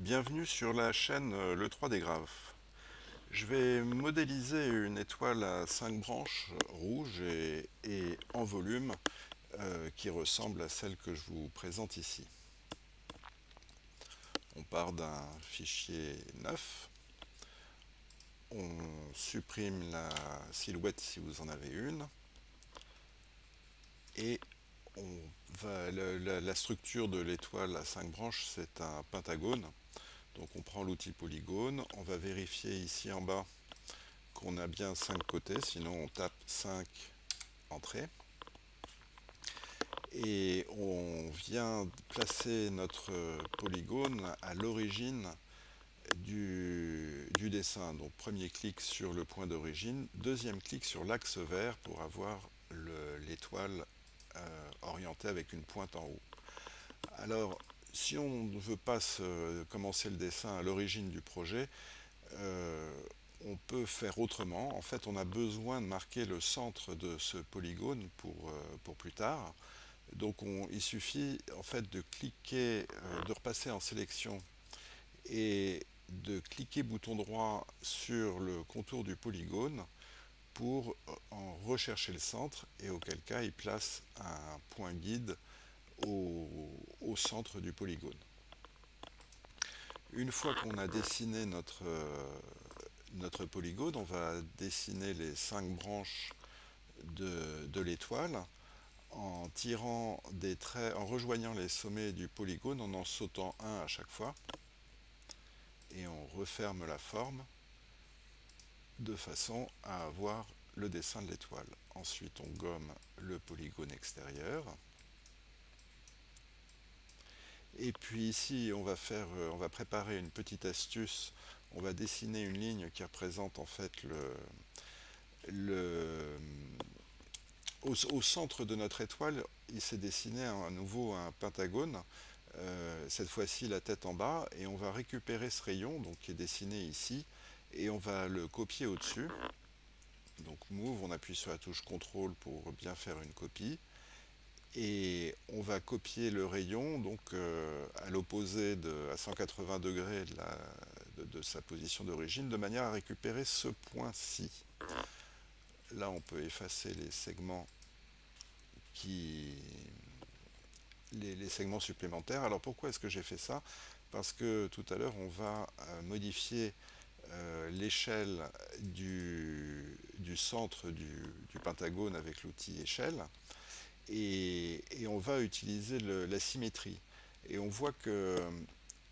Bienvenue sur la chaîne Le 3D Graphes. Je vais modéliser une étoile à 5 branches rouges et en volume qui ressemble à celle que je vous présente ici. On part d'un fichier neuf, on supprime la silhouette si vous en avez une, et la structure de l'étoile à 5 branches, c'est un pentagone. Donc on prend l'outil polygone, on va vérifier ici en bas qu'on a bien 5 côtés, sinon on tape 5 entrées. Et on vient placer notre polygone à l'origine du dessin. Donc premier clic sur le point d'origine, deuxième clic sur l'axe vert pour avoir l'étoile orientée avec une pointe en haut. Alors, si on ne veut pas commencer le dessin à l'origine du projet, euh, on peut faire autrement. En fait, on a besoin de marquer le centre de ce polygone pour plus tard. Donc il suffit en fait de cliquer, de repasser en sélection et de cliquer bouton droit sur le contour du polygone pour en rechercher le centre, et auquel cas il place un point guide au centre du polygone. Une fois qu'on a dessiné notre polygone, on va dessiner les 5 branches de l'étoile en tirant des traits, en rejoignant les sommets du polygone, en sautant un à chaque fois, et on referme la forme de façon à avoir le dessin de l'étoile. Ensuite, on gomme le polygone extérieur. Et puis ici, on va préparer une petite astuce. On va dessiner une ligne qui représente en fait le, au centre de notre étoile. Il s'est dessiné à nouveau un pentagone, cette fois-ci la tête en bas, et on va récupérer ce rayon donc, qui est dessiné ici, et on va le copier au-dessus. Donc Move, on appuie sur la touche CTRL pour bien faire une copie, et on va copier le rayon donc à l'opposé à 180 degrés de sa position d'origine, de manière à récupérer ce point-ci. Là, on peut effacer les segments qui les segments supplémentaires. Alors pourquoi est-ce que j'ai fait ça? Parce que tout à l'heure on va modifier l'échelle du centre du pentagone avec l'outil échelle, et on va utiliser la symétrie. Et on voit que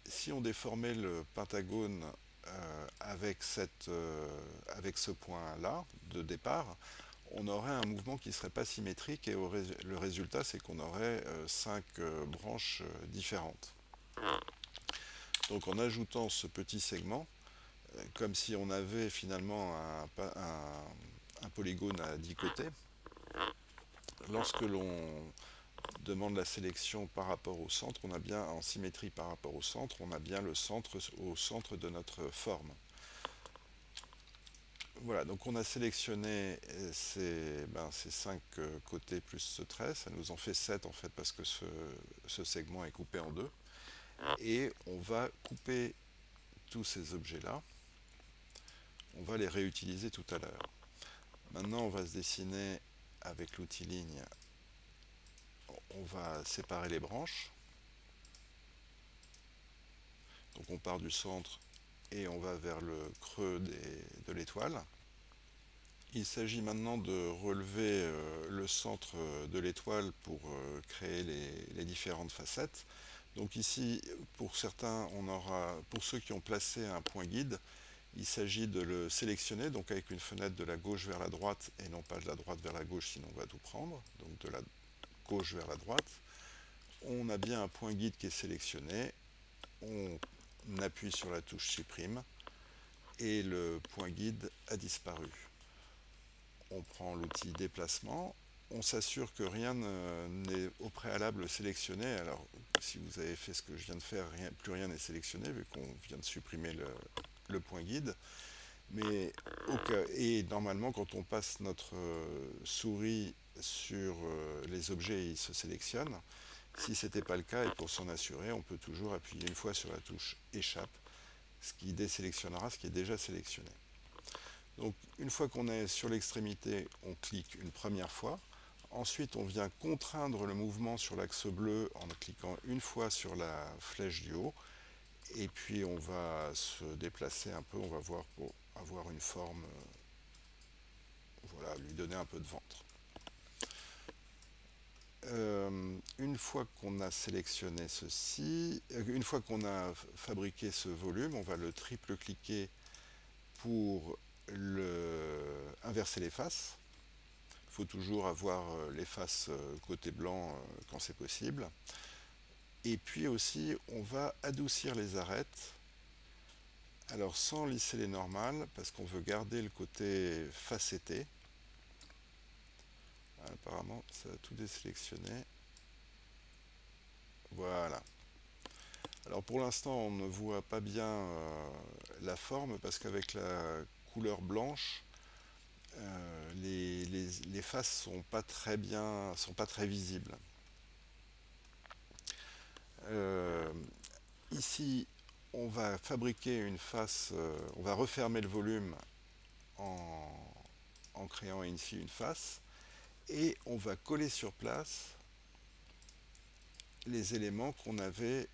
si on déformait le pentagone avec ce point-là de départ, on aurait un mouvement qui ne serait pas symétrique, et le résultat, c'est qu'on aurait 5 branches différentes. Donc en ajoutant ce petit segment, comme si on avait finalement un polygone à 10 côtés, lorsque l'on demande la sélection par rapport au centre, on a bien en symétrie par rapport au centre, on a bien le centre au centre de notre forme. Voilà, donc on a sélectionné ces 5 côtés plus ce trait, ça nous en fait 7 en fait, parce que ce segment est coupé en deux. Et on va couper tous ces objets-là, on va les réutiliser tout à l'heure. Maintenant, on va se dessiner avec l'outil ligne, on va séparer les branches. Donc on part du centre et on va vers le creux de l'étoile. Il s'agit maintenant de relever le centre de l'étoile pour créer les différentes facettes. Donc ici, pour certains, pour ceux qui ont placé un point guide, il s'agit de le sélectionner, donc avec une fenêtre de la gauche vers la droite et non pas de la droite vers la gauche, sinon on va tout prendre. Donc de la gauche vers la droite. On a bien un point guide qui est sélectionné. On appuie sur la touche supprime et le point guide a disparu. On prend l'outil déplacement, on s'assure que rien n'est au préalable sélectionné. Alors si vous avez fait ce que je viens de faire, plus rien n'est sélectionné vu qu'on vient de supprimer le point guide. Mais et normalement, quand on passe notre souris sur les objets, ils se sélectionnent. Si ce n'était pas le cas, et pour s'en assurer, on peut toujours appuyer une fois sur la touche échappe, ce qui désélectionnera ce qui est déjà sélectionné. Donc une fois qu'on est sur l'extrémité, on clique une première fois. Ensuite, on vient contraindre le mouvement sur l'axe bleu en cliquant une fois sur la flèche du haut. Et puis on va se déplacer un peu, on va voir pour avoir une forme, voilà, lui donner un peu de ventre. Une fois qu'on a sélectionné ceci, une fois qu'on a fabriqué ce volume, on va le triple-cliquer pour inverser les faces. Il faut toujours avoir les faces côté blanc quand c'est possible. Et puis aussi, on va adoucir les arêtes. Alors sans lisser les normales, parce qu'on veut garder le côté facetté. Apparemment, ça a tout désélectionné. Voilà. Alors pour l'instant, on ne voit pas bien la forme, parce qu'avec la couleur blanche, les faces sont pas très bien, sont pas très visibles. Ici, on va fabriquer une face, on va refermer le volume en créant ici une face, et on va coller sur place les éléments qu'on avait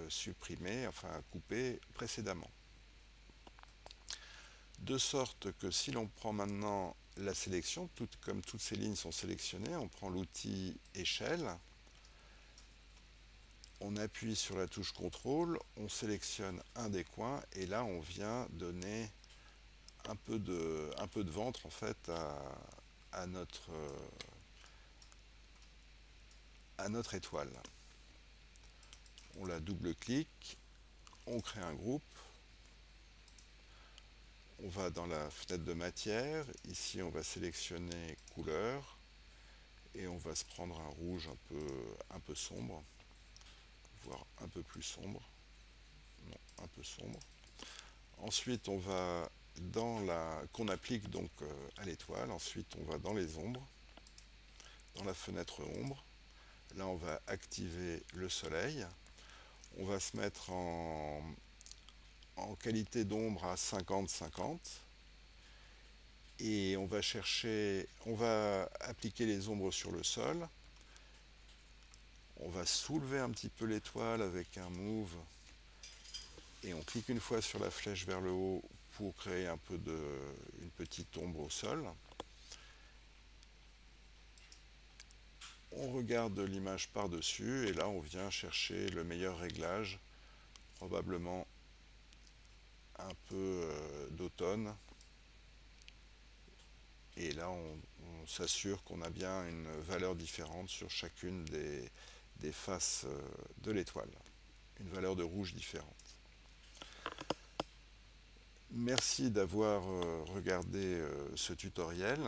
supprimés, enfin coupés précédemment. De sorte que si l'on prend maintenant la sélection, comme toutes ces lignes sont sélectionnées, on prend l'outil échelle, on appuie sur la touche contrôle, on sélectionne un des coins et là on vient donner un peu de ventre en fait à notre étoile. On la double-clique, on crée un groupe, on va dans la fenêtre de matière, ici on va sélectionner couleur et on va se prendre un rouge un peu sombre, voire un peu plus sombre, non, un peu sombre. Ensuite on va qu'on applique donc à l'étoile, ensuite on va dans les ombres, dans la fenêtre ombre, là on va activer le soleil, on va se mettre en qualité d'ombre à 50-50 et on va appliquer les ombres sur le sol. On va soulever un petit peu l'étoile avec un move et on clique une fois sur la flèche vers le haut pour créer une petite ombre au sol. On regarde l'image par-dessus et là on vient chercher le meilleur réglage, probablement un peu d'automne. Et là on s'assure qu'on a bien une valeur différente sur chacune des faces de l'étoile, une valeur de rouge différente. Merci d'avoir regardé ce tutoriel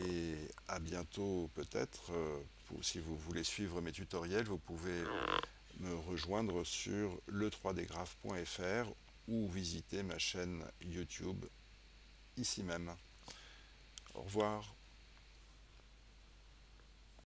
et à bientôt peut-être. Si vous voulez suivre mes tutoriels, vous pouvez me rejoindre sur le3dgraph.fr ou visiter ma chaîne YouTube ici même. Au revoir.